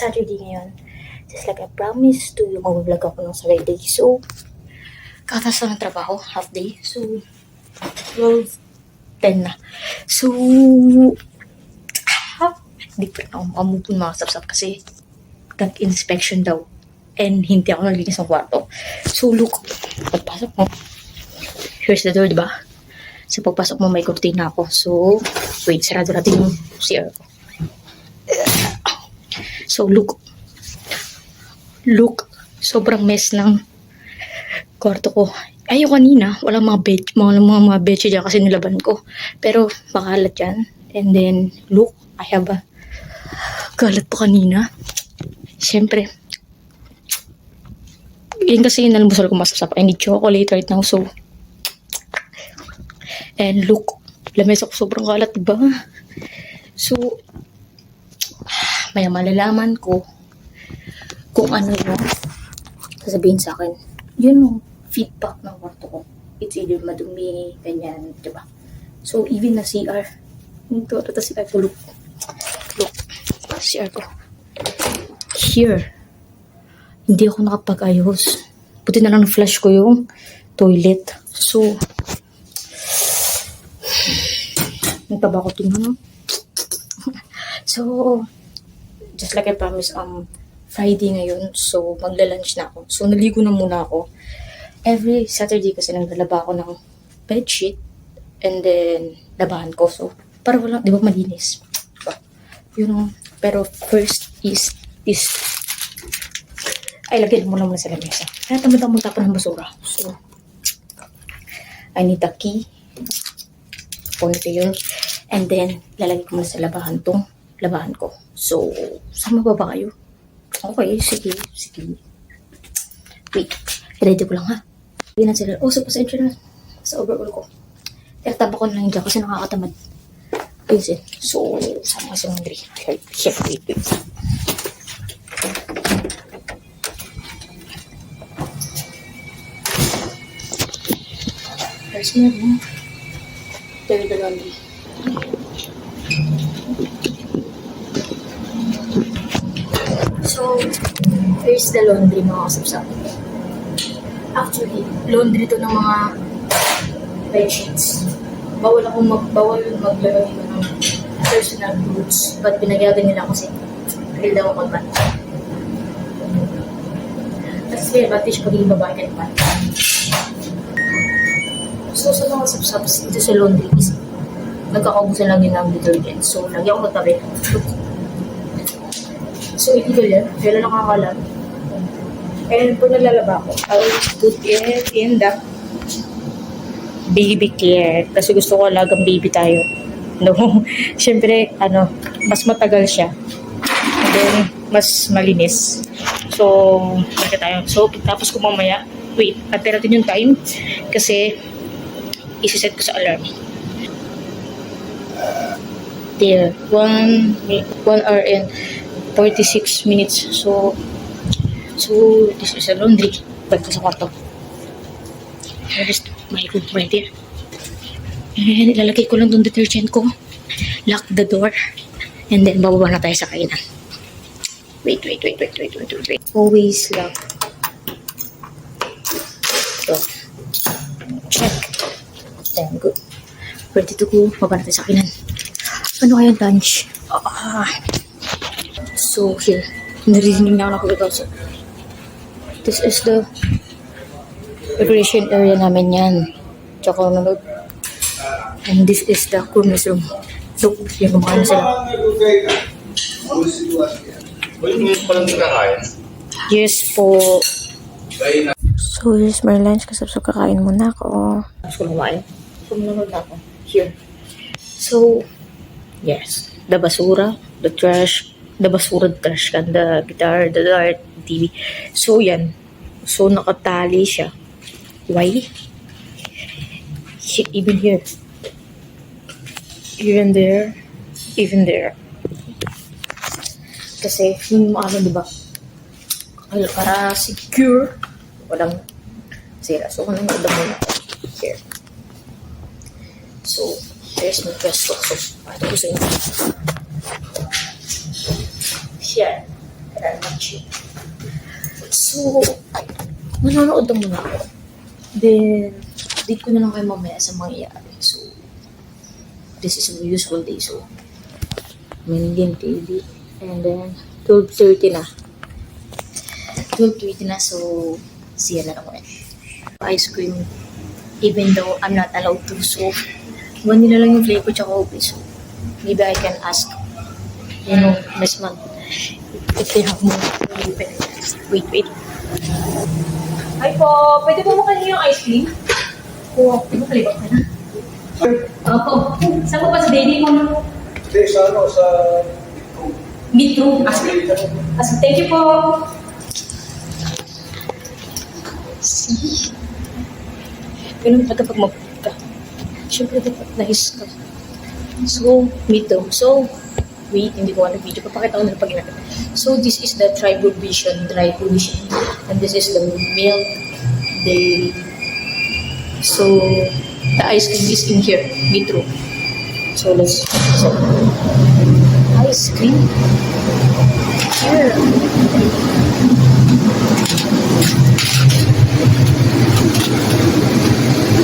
Saturday ngayon. Just like I promised to yung mag-vlog ako ng Saturday. So, katas lang ng trabaho, half day. So, 12:10 na. So, hindi pa rin ako makamupun mga sapsap kasi inspection daw. And hindi ako nalinis ng kwarto. So, look, pagpasok mo, here's the door, diba? Sa pagpasok mo, may kurtina ako. So, wait, sarado natin yung CR ko. So, look, sobrang mess ng kwarto ko. Ay, yung kanina, walang mga bedsheet dyan kasi nilaban ko. Pero, makalat yan. And then, look, I have a kalat pa kanina. Siyempre, yun kasi yung nalmusal ko masasap. I need chocolate right now, so. And look, lamesa ko sobrang kalat, diba? So, maya malalaman ko kung ano yung sasabihin sa akin. Yun yung feedback ng kwarto ko. It's either madumi, ganyan, diba? So, even na CR. Ito, CR ko, look, CR ko. Here, hindi ako nakapag-ayos. Buti na lang flush ko yung toilet. So, nagtaba ko tingnan. So, just like I promised, Friday ngayon. So, magla-lunch na ako. So, naligo na muna ako. Every Saturday kasi naglalaba ako ng bedsheet. And then, labahan ko. So, para walang, di ba malinis? Diba? Yun, pero first is ay, lagyan mo naman sa lamesa. Kaya tamad-tamad magtapon ng basura. So, I need a key. Punto yun. And then, lalagay ko muna sa labahan ko. So, sama ba kayo? Okay, sige. Wait, ready ko lang ha. Hindi na sila. Oh, so pasensya na sa overall ko. Taba ko na lang dyan kasi nakakatamad. Ayun. So, sama si laundry. Chef, wait. There's no. There's the laundry. So, here's the laundry mga kasapsap. Actually, laundry to ng mga bedsheets. Bawal maglalagay ng personal goods. But pinayagan nila kasi real daw ako man. Kasi may advantage pag yung babae ka naman. So, sa mga subs dito sa laundry is nagkakaubusan lang yun ng detergent. So, lagi ako magtabi. So, illegal yan. Kaya lang nakakalat. And pag naglalaba ko, I always put it in the baby care. Kasi gusto ko alagang baby tayo. No? Siyempre, mas matagal siya. And then, mas malinis. So, magka tayo. So, tapos ko mamaya, wait, antay natin yung time. Kasi, isiset ko sa alarm. There. 1 hour and 46 minutes. So, this is a laundry. Balik ko sa kwarto. Here's my room right there. And ilalagay ko lang yung detergent ko. Lock the door. And then, bababa na tayo sa kainan. Wait. Always lock. Ito. Check. Then, good. Ready to go. Bababa na tayo sa kainan. Ano kaya lunch? So, here. Narinig na ako nakagagaw. This is the preparation area namin yan. Tsaka nanood. And this is the coolness room. Look, yung kumakain sila. Yes po. So, here's my lunch. Kasapso kakain muna ako. Tapos ko kumain. So, nanood na ako. Here. So, yes. The basura, the trash can, the guitar, the art, TV. So, yan. So, nakatali siya. Why? Even here. Even there. Kasi, yung diba? Para secure. Walang sira. So, nang udang muna ako. Here. So, here's my pesto. So, ito ko sa inyo. Yan. very much. So, manonood lang muna ako. Then, update ko na lang kayo mamaya sa mangyayari. So, this is a usual day. So, Maningin TV. And then, 12:30 na. 12:30 na. So, siya na naman. Ice cream. Even though I'm not allowed to. So, vanilla lang yung flavor tsaka open. So, maybe I can ask, next month. If they have more. Wait. Hi po, pwede po makain yung ice cream? Oo, di ba kalibak ka na? Opo. Saan po pa sa daily mo? Hindi, sa Metro. Thank you po. See? Ganun pa kapag mag-food ka. Siyempre dapat nahis ka. So, Metro. So, wait, hindi ko video. Papakita ko na pag ginagawa. So, this is the dry provision. And this is the milk dairy. So, the ice cream is in here. Metro. So, ice cream. Here.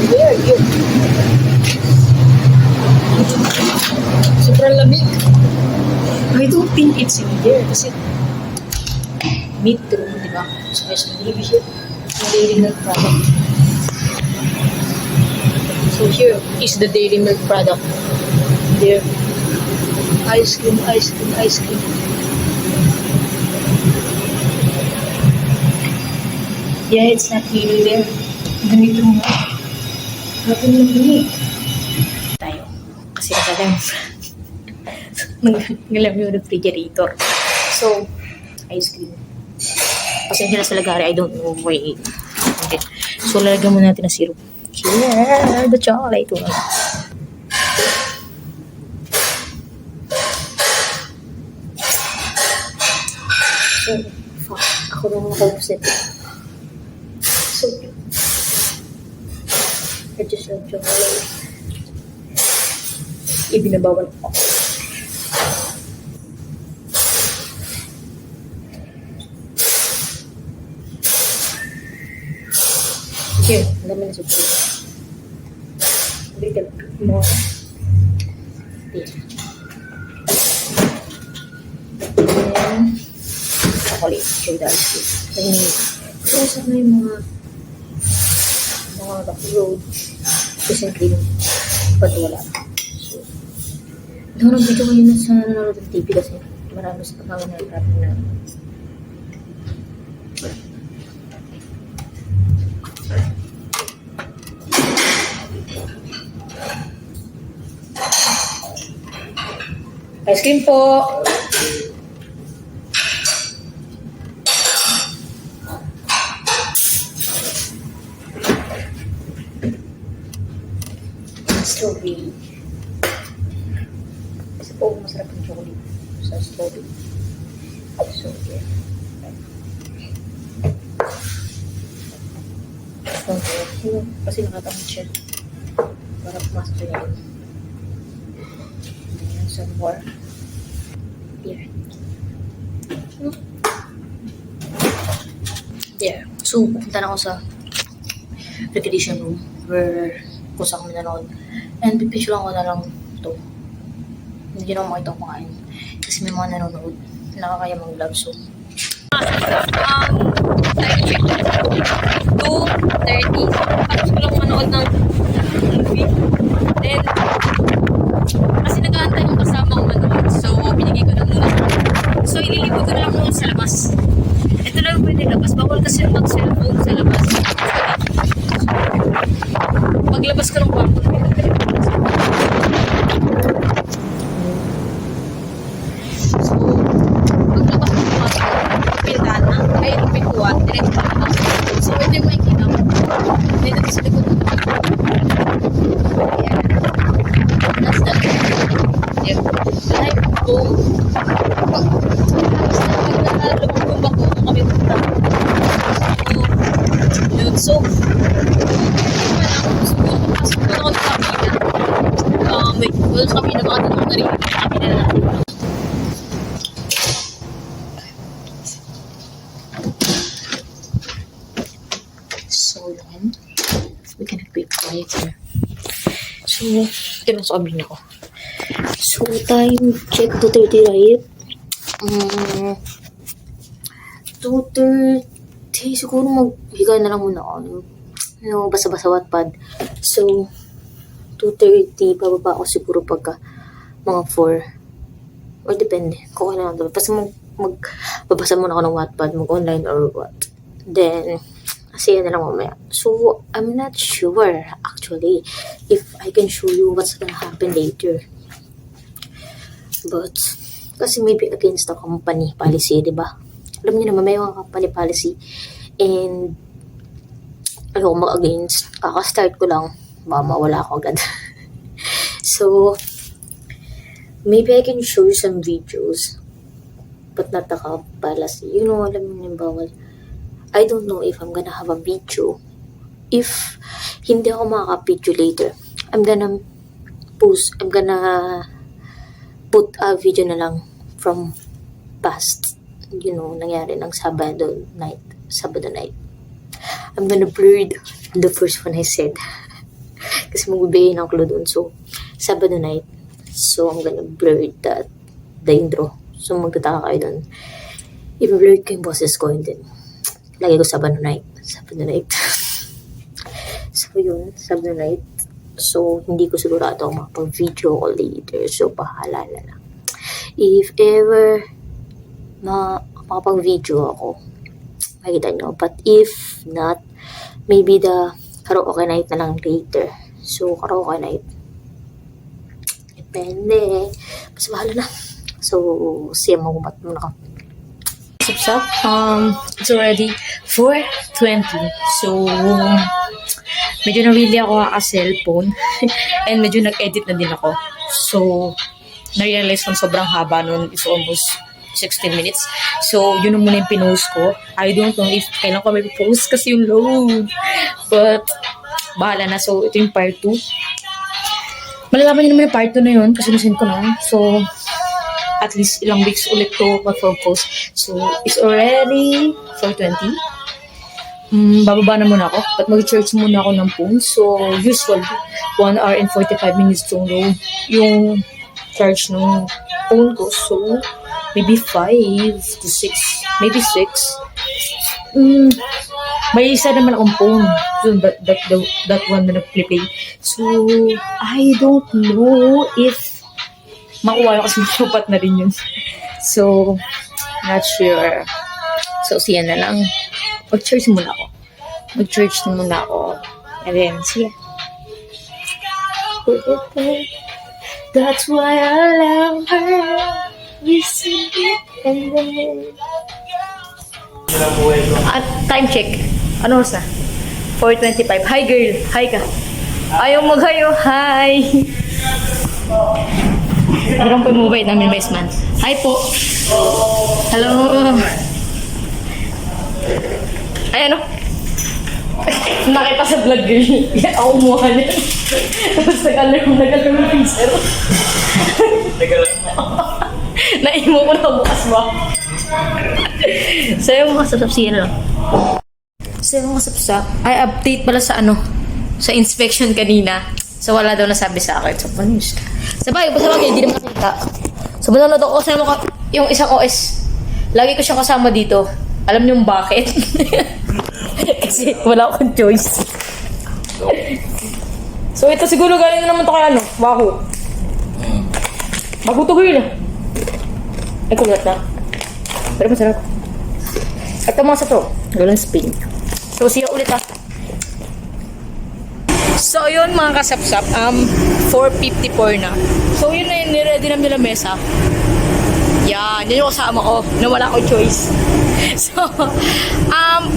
Where are you? Sobrang lamig. I don't think it's in there kasi Metro, di ba? So, guys, maybe here, dairy milk product. So, here is the dairy milk product. There. Ice cream. Yeah, it's not really there. Ganito mo. Grabe mo lamig. Tayo. Kasi nagalam yung refrigerator. So, ice cream. Pasensya na sa lagari, I don't know why. Okay. So, lalagyan mo natin na syrup. Yeah, the chocolate one. So, fuck. Ako na mga opposite. So, I just love chocolate. Ibinabawal ko. Here, alam mo na sa chocolate. Little bit more. There. And chocolate. Shade ice cream. So, saan na yung mga road kasi cream pati wala. So, video ko yun sa nanonood ng TV kasi marami sa pagkakas na ice cream po. Strawberry. Kasi po masarap yung chocolate sa strawberry. So, yeah. Okay. Kasi nakatamad siya. Para pumasok siya yun. Some more. Here. Yeah. So, pupunta na ako sa recreation room where kung saan kami nanood. And pipicture lang ko na lang ito. Hindi na ako makita ko kumain. Kasi may mga nanonood. Nakakaya mag-vlog. So, time check. 2:30. Tapos ko lang manood ng movie. Then, kasi nag-aantay yung kasama ko manood. So, binigay ko na muna. So, ililipod ko na lang muna sa labas. Ito lang pwede labas. Bawal kasi mag-cellphone sa labas. Paglabas ko ng kwarto. So, paglabas ko ng kwarto, pintana, ay pintuan, diretso na labas. So, pwede mo ikita mo. Dito sa likod mo. Yeah. That's the yeah. Like, go. Pag lumubog ako, kami punta. So, yun. So, pasok ko na ako sa kapila. So, ito na sabi niya ko. So, time check 2:30, right? 2:30. Siguro maghiga na lang muna ako. Basa-basa Wattpad. So, 2:30, bababa ako siguro pagka mga 4. Or depende. Kung kailan lang. Basta magbabasa muna ako ng Wattpad, mag-online or what. Then, kasi yan na lang mamaya. So, I'm not sure, actually, if I can show you what's gonna happen later. But, kasi maybe against the company policy, di ba? Alam niyo naman, may mga company policy. And, ayoko mag-against. Kaka-start ko lang. Baka mawala ako agad. So, maybe I can show you some videos. But not the policy. You know, alam niyo yung bawal. I don't know if I'm gonna have a video. If hindi ako makaka-video later, I'm gonna put a video na lang from past, you know, nangyari ng Sabado night. I'm gonna blur the first one I said. Kasi magbibigay ng clue dun. So, Sabado night. So, I'm gonna blur the intro. So, magtataka kayo dun. I-blur ko yung boses ko and then lagi ko Sabado night. So, yun. Sabado night. So, hindi ko sigurado ako makapag-video ko later. So, bahala na lang. If ever makapag-video ako, makikita nyo. But if not, maybe the karaoke night na lang later. So, karaoke night. Depende. Mas bahala na. So, siya magumat muna ka. What's up? It's already 4:20. So, medyo nawili ako ka-cellphone. And medyo nag-edit na din ako. So, na-realize kong sobrang haba nun. It's almost 16 minutes. So, yun na muna yung pinost ko. I don't know if kailan ko may post kasi yung load. But, bahala na. So, ito yung part 2. Malalaman nyo naman yung part 2 na yun kasi nasin ko na. So, at least ilang weeks ulit to mag-post. So, it's already 4:20. Bababa na muna ako. But mag-charge muna ako ng phone. So, usually, 1 hour and 45 minutes yung charge ng phone ko. So, maybe 5 to 6. Maybe 6. May isa naman akong phone. So, that one na nag-play. So, I don't know if makuha kasi supat na rin yun. So, not sure. So, siya na lang. Mag-charge muna ako. And then, siya. That's why I love her. Listen and then. At time check. Ano oras na? 4:25. Hi girl. Hi ka. Ayaw mag-hayo. Hi. Parang po mobile namin best man. Hi po. Hello. Ay ano? Nakita sa vlog girl. Ako umuha niya. Tapos nagalaro yung freezer. Naimo ko na bukas ba? So yung mga sapsap siya na lang. So yung mga sapsap, ay update pala sa sa inspection kanina. So wala daw nasabi sa akin. So panis. Sabay, hindi naman nakita. So manonood ako sa yung isang OS. Lagi ko siyang kasama dito. Alam niyo bakit? Kasi wala akong choice. So ito siguro galing na naman to kay Wahoo. Bago to girl. Ay kulat na. Pero masarap. Ito mga sa to. Galang spin. So siya ulit So yun mga kasapsap, 4:54 na. So yun na yun, niready namin nila mesa. Yan, yun yung kasama ko, na wala akong choice. So,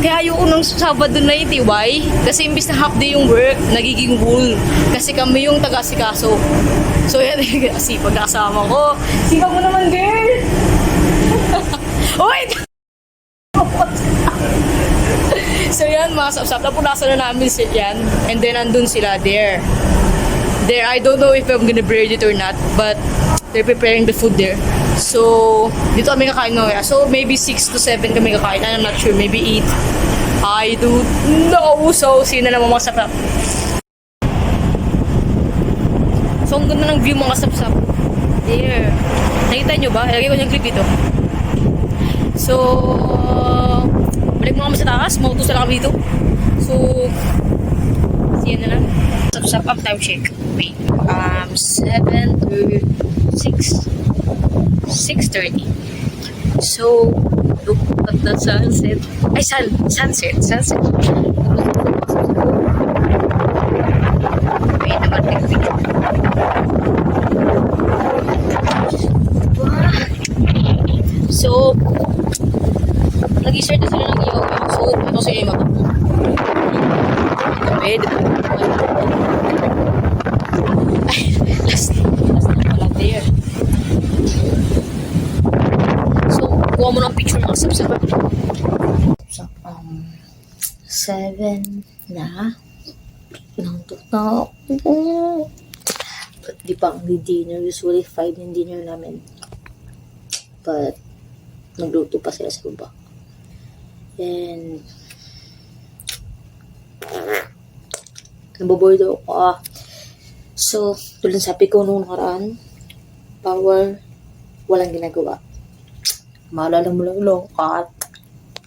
kaya yung unang Sabado na yun, why? Kasi imbis na half day yung work, nagiging whole. Kasi kami yung taga-asikaso. So yan, sipag kasama ko. Sipag mo naman, girl! Wait! So yan mga sapsap, napunasan na namin yan. And then andun sila there. I don't know if I'm gonna braid it or not, but they're preparing the food there. So, dito kami kakain ngayon. So, maybe 6 to 7 kami kakain. I'm not sure, maybe 8. I don't know. So, sino na mga sapsap. So, ang ganda ng view mga sapsap. There. Nakita nyo ba? Ilagay ko yung clip dito. So, balik mo kami sa taas. Mautusan lang kami dito. So, siya na lang. Sapsap up time check. Wait. 7 to 6. 6:30. So, look at the sunset. Ay, sunset. Sunset. Wait naman, picture. So, nag-start na sila ng yoga. So, ito sila yung mapa. Pwede. Ay, last na pala there. So, kuha mo ng picture mga sapsap. So, 7 na. Nantok na ako. But di pa ang dinner. Usually 5 yung dinner namin. But, nagluto pa sila sa baba. And, naboboard ako. So, tulad sabi ko nung nakaraan, power, walang ginagawa. Maalala mo lang lokat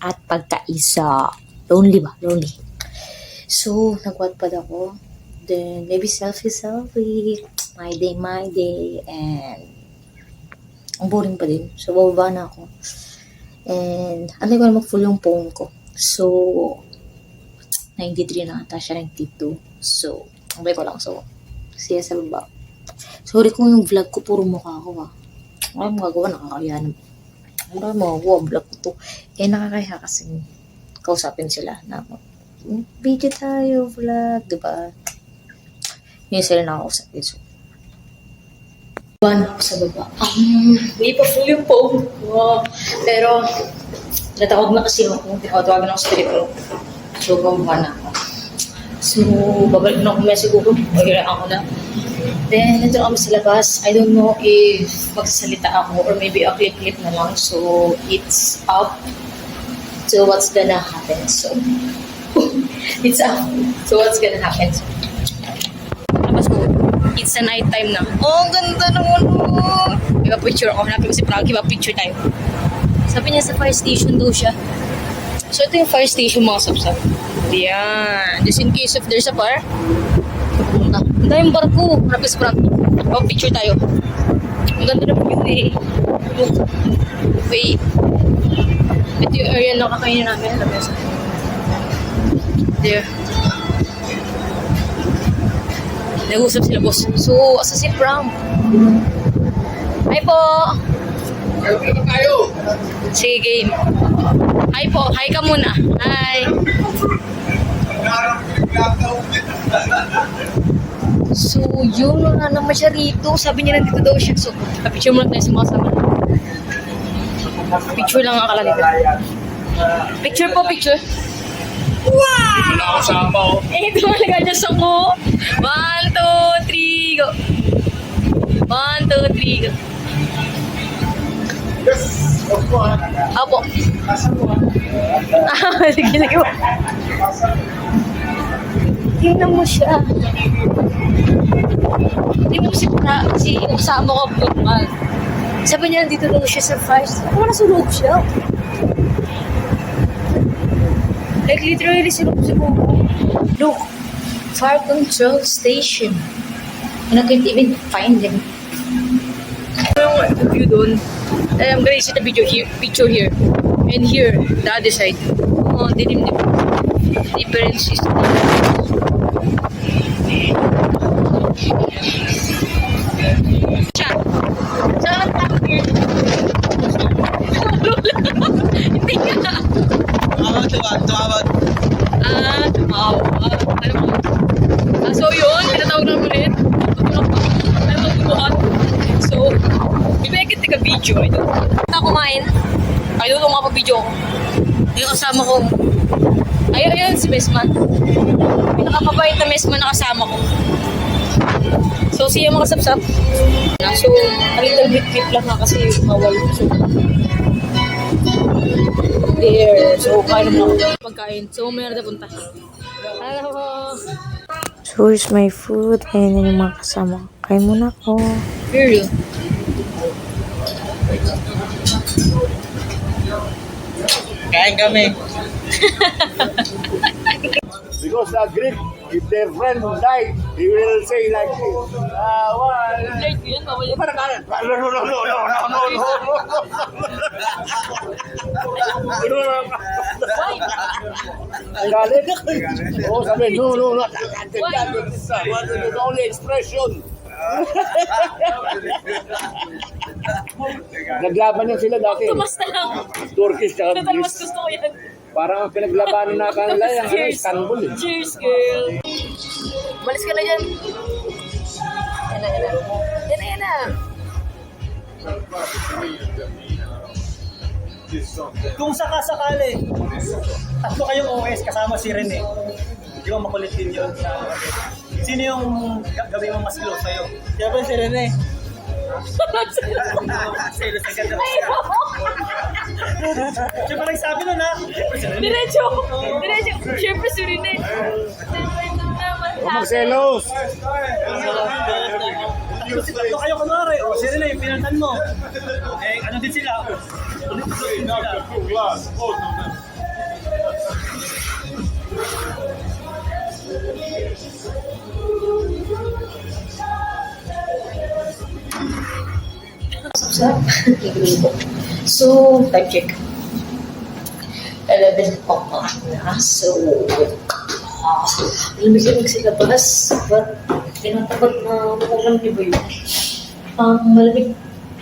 at pagkaisa. Lonely ba? Lonely. So, nag-wattpad ako. Then, maybe selfie. My day. And, ang boring pa din. So, bababa na ako. And, antay ko na mag-full yung phone ko. So, 93 na ata siya, 92. So, ang ko lang. So, siya sa baba. Sorry kung yung vlog ko, puro mukha ko ha. Ay, magagawa, nakakaya naman. Ano magagawa, vlog ko to. Eh, nakakaya kasi kausapin sila na video tayo, vlog, diba? Yun sila nakakausapin. So, ako sa baba. Hindi pa full yung phone. Wow. Pero, natawag na kasi ako. Tinatawagan ako sa telepono. So, bumaba na ako. So, babalik na ako message ko. Magiging ako na. Then, nandun kami sa labas. I don't know if magsasalita ako or maybe a clip na lang. So, it's up to what's gonna happen. So, it's up to what's gonna happen. So, labas ko. It's a night time na. Oh, ang ganda naman. Iba-picture ako. Hanapin ko si Frankie. Iba-picture tayo. Sabi niya sa fire station daw siya. So, ito yung fire station mga sapsap. Yan. Just in case if there's a fire. Ang daming barko. Hanapin si Frankie. Iba-picture tayo. Ang ganda ng view eh. Look. Wait. Ito yung area na kakainin namin. There. Nag-usap sila, boss. So, asa si Pram? Hi po! Ano kayo? Sige, game. Hi po. Hi ka muna. Hi. So, yun na naman siya rito. Sabi niya nandito daw siya. So, picture mo lang tayo sa mga sama. Picture lang ang akala nito. Picture po, picture. Wow! Wala ako sama oh. Eh, tumalaga niya sa ko. 1, 2, 3, go. 1, 2, 3, go. Yes! Opo ha. Apo. Asan mo ha? Sige. Tingnan mo siya. Tingnan mo si Usama ko vlogman. Sabi niya, dito daw siya sa fires. Ano nasa loob siya? Like literally, silog sa buko. Look, fire control station. And I can't even find them. Yung view doon. I'm gonna set a picture here. And here, the other side. Oh, dilim. Difference is Siya. Saan tayo? Hindi nga. Tumawad. So yun, pinatawag namin ulit. Ay, magbubuhat. So, maybe I can take a video. I don't know. Kumain. I don't know makapag-video ako. Yung kasama ko. Ayun, si Mesman. Pinakapabait na Mesman na kasama ko. So, siya mga sapsap. So, a little bit lang nga kasi mawal. So, there. So, kain mo ako. Pagkain. So, may na punta. Hello. So, here's my food. Ayan na yung mga kasama. Kain muna ako. Girl. Kain kami. Because the Greek, if their friend died, he will say like this. Well, no, no, no, no, no, no, no, no. Galit? Oo, sabi, no, no, no. The only expression. Naglaban yan sila dati. Basta lang. Turkish tsaka Total, mas Greece. gusto ko yan. Parang ang pinaglabanan na kanila yung Cheers. Istanbul eh. Cheers, girl. Malis ka na dyan. Yan na, yan na. Yan na, yan na. Kung sakasakali, tatlo kayong OS kasama si Rene. Di ba makulit din yun? Sino yung gawin mo mas close sa'yo? Siyempre si Rene. Sino sa ganda mo siya? Siyempre nagsabi nun ha? Siyempre si Rene. Diretso. Diretso. Siyempre, si Rene. Huwag magselos. Tatlo kayo kunwari. O si Rene yung pinantan mo. Eh ano din sila? So, time check. 11 o'clock na. So, limig-limig sa labas. But, tinatakot na makulang niyo ba yun? Malamig.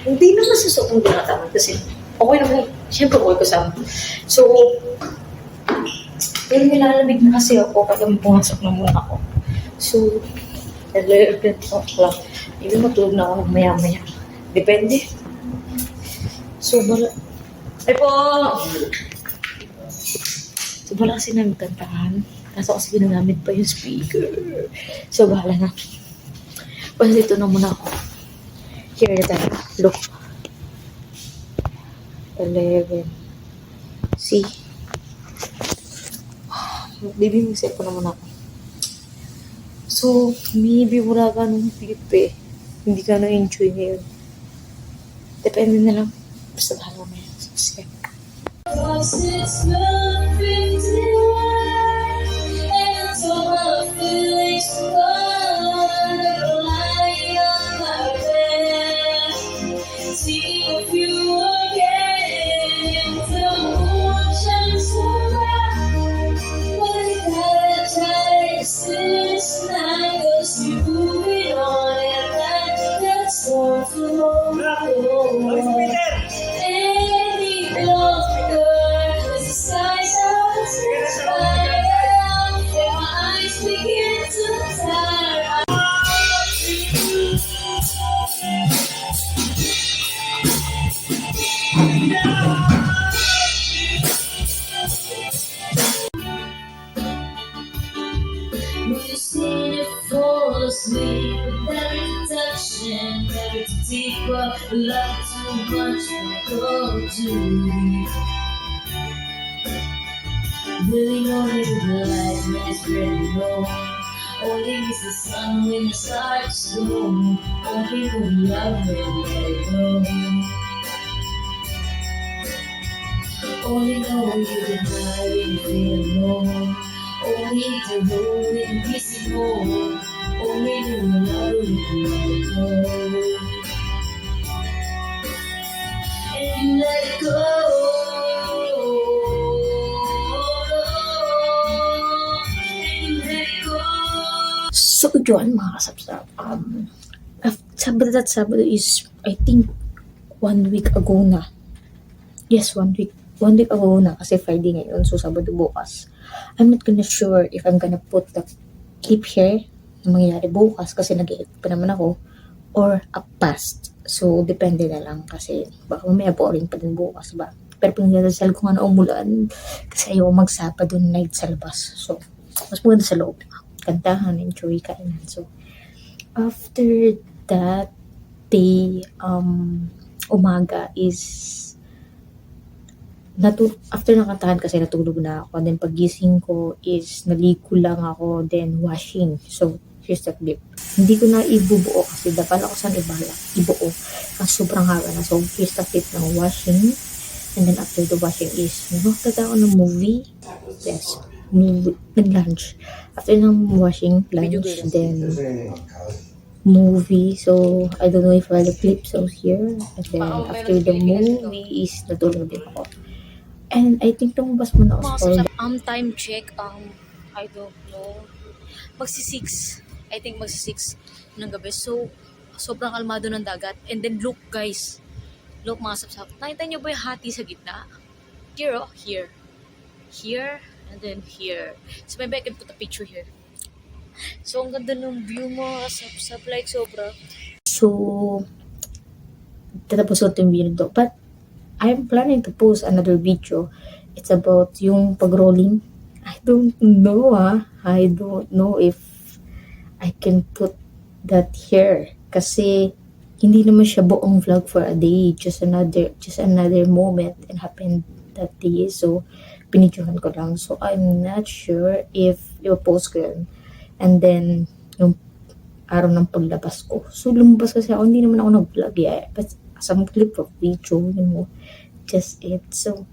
Hindi naman sa sobrang tinatakot kasi okay naman. Siyempre, okay ko sa So, pero nilalamig na kasi ako kaya pumasok na muna ako. So, 11 o'clock. Hindi matulog na ako maya-maya. Depende. So, ay po! So, wala kasi namin kantahan. Kaso kasi ginagamit pa yung speaker. So, bahala na. Basta dito na muna ako. Here na tayo. Look. 11. See? Baby, mag-set ko na muna ako. So, maybe wala ka nung tip eh. Hindi ka na-enjoy ngayon. Depende na lang. Basta bahala mo yan. Sige. Alis mo, Peter! You see it fall asleep with every touch and every deeper. Love too much will go too deep. Really know the light is really low. Only miss the sun when it starts to glow. Only know love will let it go. Only know you deny when you feel alone. Only to hold it and kiss it more. Only to love it and let it go. And you let it go. And you let it go. So, yun mga kasapsap. Sabado is, I think, 1 week ago na. Yes, 1 week. 1 week ago na kasi Friday ngayon. So, Sabado bukas. I'm not gonna sure if I'm gonna put the clip here na mangyayari bukas kasi nag-edit pa naman ako or up past. So, depende na lang kasi baka mamaya boring pa din bukas ba. Pero pinagdadasal ko nga na umulan kasi ayaw magsapa doon night sa labas. So, mas maganda sa loob. Kantahan, enjoy, kainan. So, after that day, umaga is After ng kantahan kasi natulog na ako. And then pagising ko is naligo lang ako, then washing. So, here's the clip. Hindi ko na ibubuo kasi dapat ako saan ibuo. Kasi sobrang haba na. So, here's the clip ng washing. And then after the washing is, nanood ako ng movie. Yes, movie. Nag-lunch. After ng washing, lunch, then movie. So, I don't know if I'll clip so here. And then after the movie is natulog din ako. And I think tumabas muna ako sa time check, I don't know. Magsi-6. I think magsi-6 ng gabi. So, sobrang kalmado ng dagat. And then look guys. Look mga sapsap. Nakita niyo ba yung hati sa gitna? Here oh, here. Here, and then here. So maybe I can put a picture here. So, ang ganda ng view mga sapsap. Like, sobra. So, tatapos ko yung video to. But, I'm planning to post another video. It's about yung pag-rolling. I don't know I don't know if I can put that here. Kasi, hindi naman siya buong vlog for a day. Just another moment and happened that day. So, pinidyohan ko lang. So, I'm not sure if i-post ko yun. And then, yung araw ng paglabas ko. So, lumabas kasi ako. Hindi naman ako nag-vlog But, some clip of video, just it. So,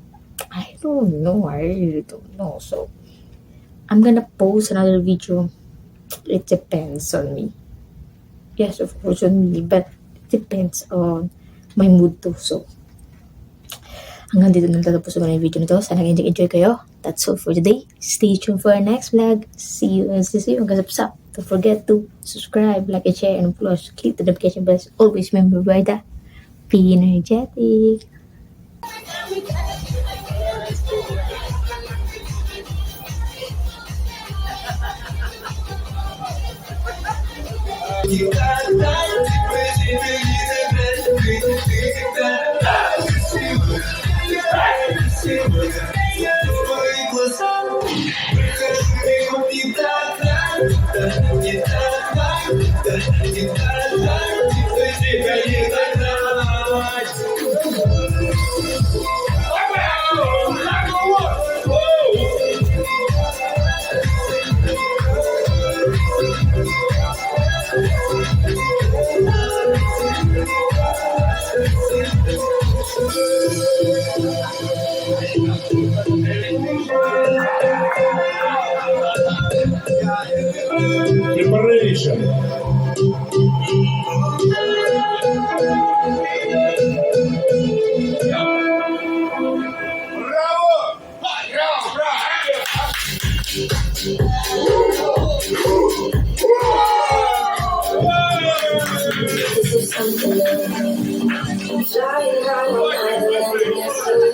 I don't know. I really don't know. So, I'm gonna post another video. It depends on me. Yes, of course on me. But, depends on my mood too. So, hanggang dito natatapos naman yung video nito. Sana enjoy kayo. That's all for today. Stay tuned for our next vlog. See you hanggang sa. Don't forget to subscribe, like, and share, and of course, click the notification bell. Always remember by that. Be energetic. Preparation. Flying high on island,